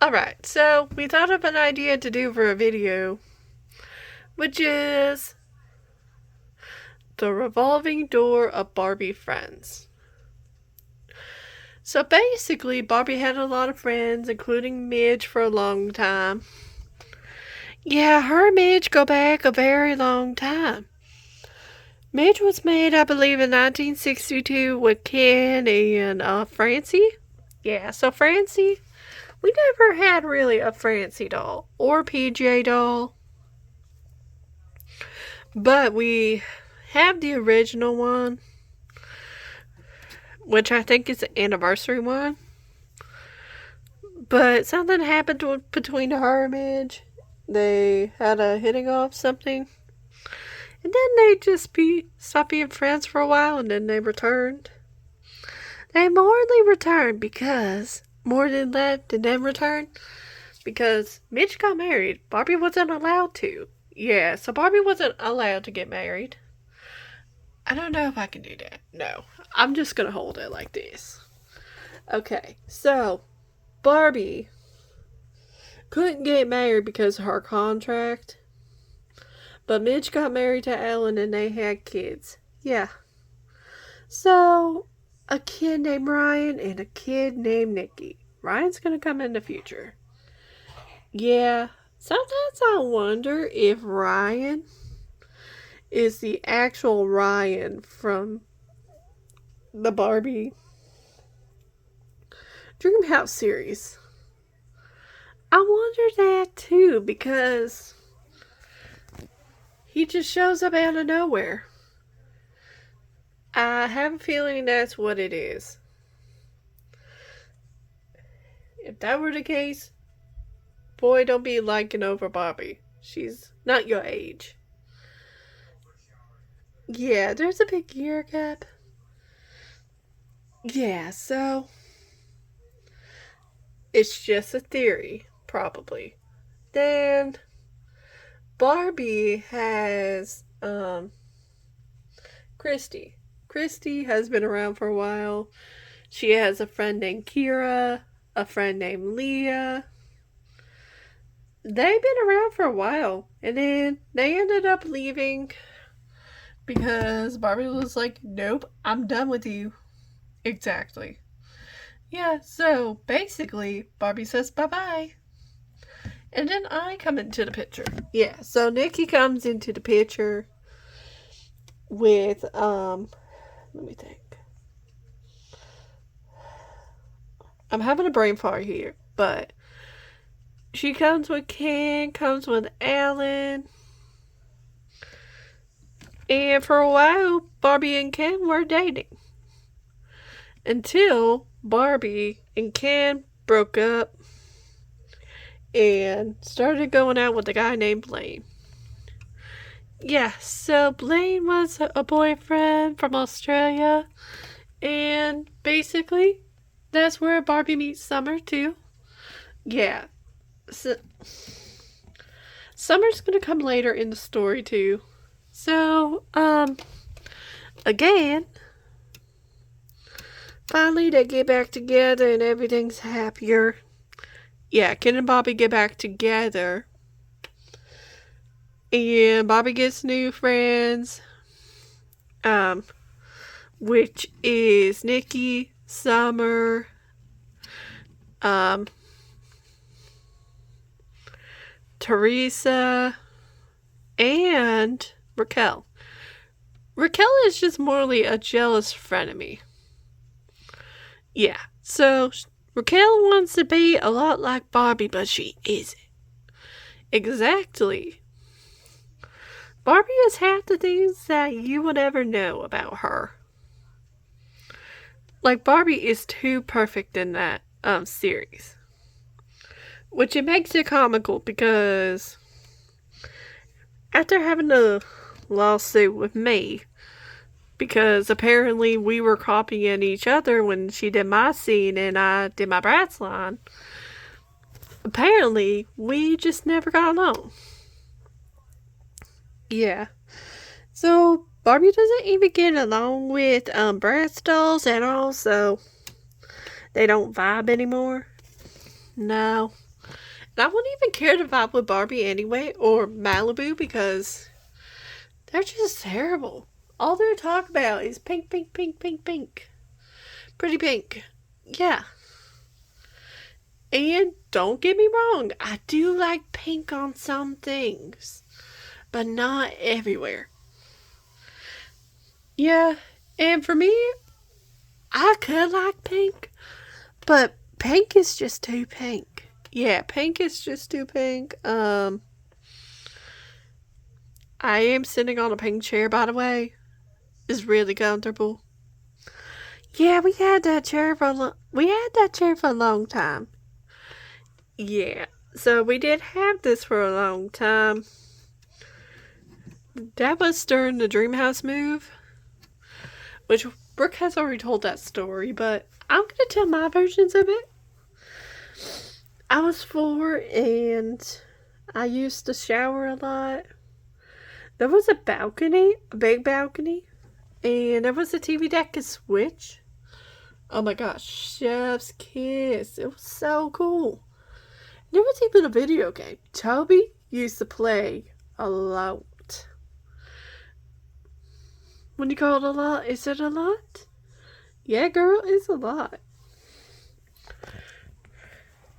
Alright, so we thought of an idea to do for a video, which is the revolving door of Barbie friends. So basically, Barbie had a lot of friends, including Midge for a long time. Yeah, her and Midge go back a very long time. Midge was made, I believe, in 1962 with Ken and Francie. Yeah, so Francie, we never had really a Francie doll or PJ doll. But we have the original one, which I think is the anniversary one. But something happened between her and Midge. They had a hitting off something. And then they just stopped being friends for a while, and then they returned. They more than returned because more than that did then return because Midge got married. Barbie wasn't allowed to. Yeah, so Barbie wasn't allowed to get married. I don't know if I can do that. No, I'm just gonna hold it like this. Okay, so Barbie couldn't get married because of her contract. But Midge got married to Ellen and they had kids. Yeah. So, a kid named Ryan and a kid named Nikki. Ryan's gonna come in the future. Yeah. Sometimes I wonder if Ryan is the actual Ryan from the Barbie Dreamhouse series. I wonder that too because he just shows up out of nowhere. I have a feeling that's what it is. If that were the case, boy, don't be liking over Barbie. She's not your age. Yeah, there's a big year gap. Yeah, so it's just a theory, probably. Then Barbie has Christy. Christy has been around for a while. She has a friend named Kira, a friend named Leah. They've been around for a while, and then they ended up leaving because Barbie was like, nope, I'm done with you. Exactly. Yeah, so basically, Barbie says bye bye. And then I come into the picture. Yeah, so Nikki comes into the picture with, let me think. I'm having a brain fart here, but she comes with Ken, comes with Alan. And for a while, Barbie and Ken were dating. Until Barbie and Ken broke up and started going out with a guy named Blaine. Yeah, so Blaine was a boyfriend from Australia. And basically, that's where Barbie meets Summer, too. Yeah. So, Summer's gonna come later in the story, too. So, again, finally they get back together and everything's happier. Yeah, Ken and Bobby get back together. And Bobby gets new friends. Which is Nikki, Summer, Teresa, and Raquel. Raquel is just morally a jealous frenemy. Yeah, so Raquel wants to be a lot like Barbie, but she isn't. Exactly. Barbie is half the things that you would ever know about her. Like, Barbie is too perfect in that series. Which it makes it comical because after having a lawsuit with me, because apparently we were copying each other when she did my scene and I did my Bratz line, apparently we just never got along. Yeah. So Barbie doesn't even get along with Bratz dolls at all, so they don't vibe anymore. No. I wouldn't even care to vibe with Barbie anyway, or Malibu, because they're just terrible. All they talk about is pink, pink, pink, pink, pink. Pretty pink. Yeah. And don't get me wrong, I do like pink on some things, but not everywhere. Yeah, and for me, I could like pink, but pink is just too pink. Yeah, pink is just too pink. I am sitting on a pink chair, by the way. It's really comfortable. Yeah, we had that chair for a long time. Yeah, so we did have this for a long time. That was during the Dream House move, which Brooke has already told that story, but I'm gonna tell my versions of it. I was 4 and I used to shower a lot. There was a balcony, a big balcony, and there was a TV that could switch. Oh my gosh, Chef's Kiss. It was so cool. There was even a video game. Toby used to play a lot. When you call it a lot, is it a lot? Yeah, girl, it's a lot.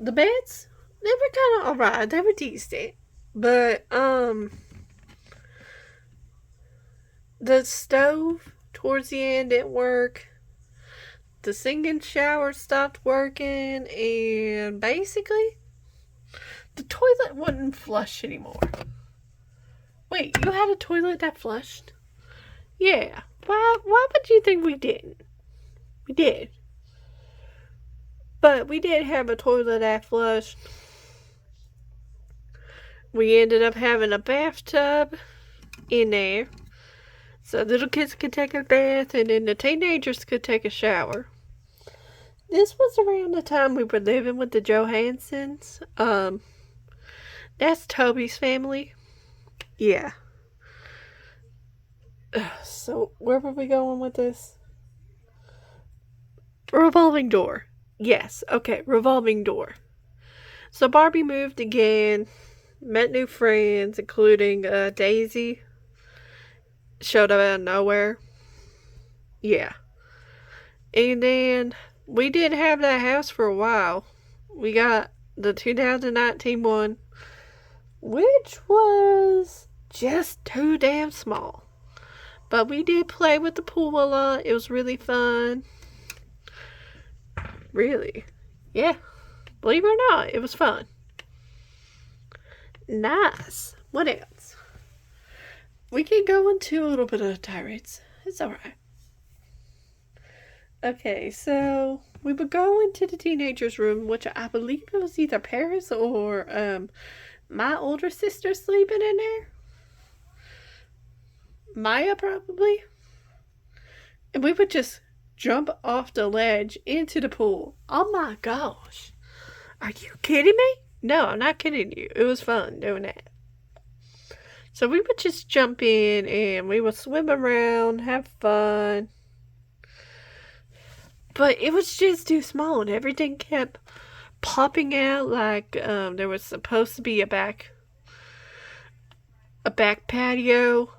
The beds, they were kind of alright. They were decent. But, the stove towards the end didn't work. The singing shower stopped working. And basically, the toilet wouldn't flush anymore. Wait, you had a toilet that flushed? Yeah. Why would you think we didn't? We did. But we did have a toilet that flushed. We ended up having a bathtub in there. So little kids could take a bath and then the teenagers could take a shower. This was around the time we were living with the Johansons. That's Toby's family. Yeah. So, where were we going with this? Revolving door. Yes, okay, revolving door. So, Barbie moved again, met new friends, including Daisy. Showed up out of nowhere. Yeah. And then, we did have that house for a while. We got the 2019 one, which was just too damn small. But we did play with the pool a lot. It was really fun. Really. Yeah. Believe it or not, it was fun. Nice. What else? We can go into a little bit of tirades. It's alright. Okay, so we would go into the teenager's room, which I believe it was either Paris or my older sister sleeping in there. Maya, probably. And we would just jump off the ledge into the pool. Oh my gosh. Are you kidding me? No, I'm not kidding you. It was fun doing that. So we would just jump in and we would swim around, have fun. But it was just too small and everything kept popping out like there was supposed to be a back patio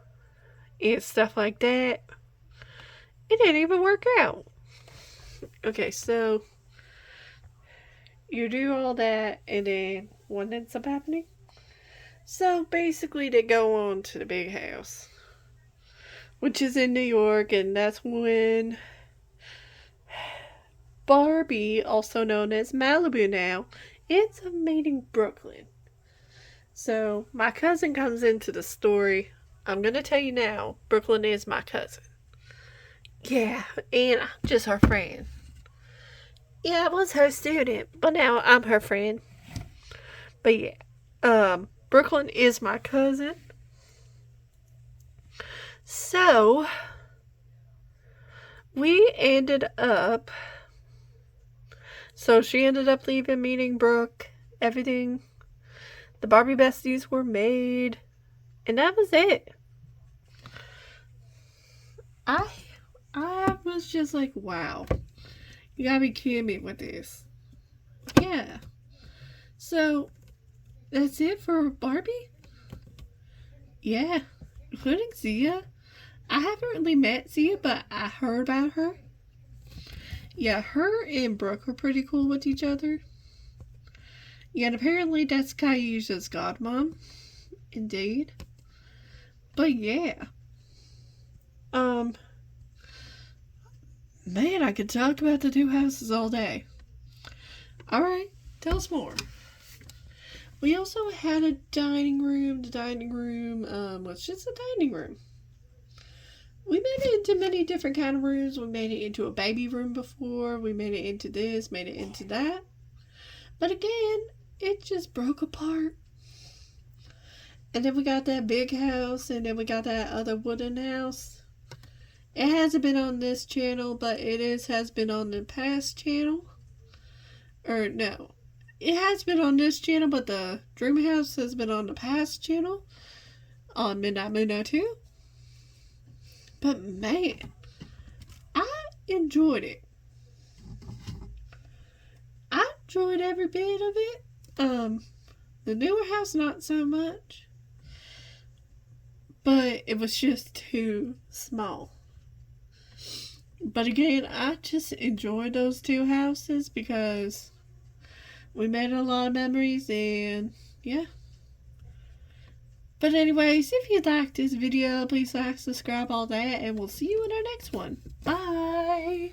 and stuff like that. It didn't even work out. Okay, so you do all that and then what ends up happening? So basically they go on to the big house, which is in New York, and that's when Barbie, also known as Malibu now, ends up meeting Brooklyn. So my cousin comes into the story. I'm going to tell you now, Brooklyn is my cousin. Yeah, and I'm just her friend. Yeah, I was her student, but now I'm her friend. But yeah, Brooklyn is my cousin. So, we ended up... So she ended up leaving, meeting Brooke, everything. The Barbie besties were made. And that was it. I was just like, wow. You gotta be kidding me with this. Yeah. So, That's it for Barbie? Yeah, including Zia. I haven't really met Zia, but I heard about her. Yeah, her and Brooke are pretty cool with each other. Yeah, and apparently that's Caillou's godmom. Indeed. But yeah. Um, man, I could talk about the two houses all day. Alright, tell us more. We also had a dining room. The dining room was just a dining room. We made it into many different kind of rooms. We made it into a baby room before. We made it into this, made it into that. But again, it just broke apart. And then we got that big house, and then we got that other wooden house. It hasn't been on this channel, but has been on the past channel. Or no, it has been on this channel, but the dream house has been on the past channel on Midnight Moon 2. But man, I enjoyed it. I enjoyed every bit of it. The newer house not so much, but it was just too small. But again, I just enjoyed those two houses because we made a lot of memories, and yeah. But anyways, if you liked this video, please like, subscribe, all that, and we'll see you in our next one. Bye!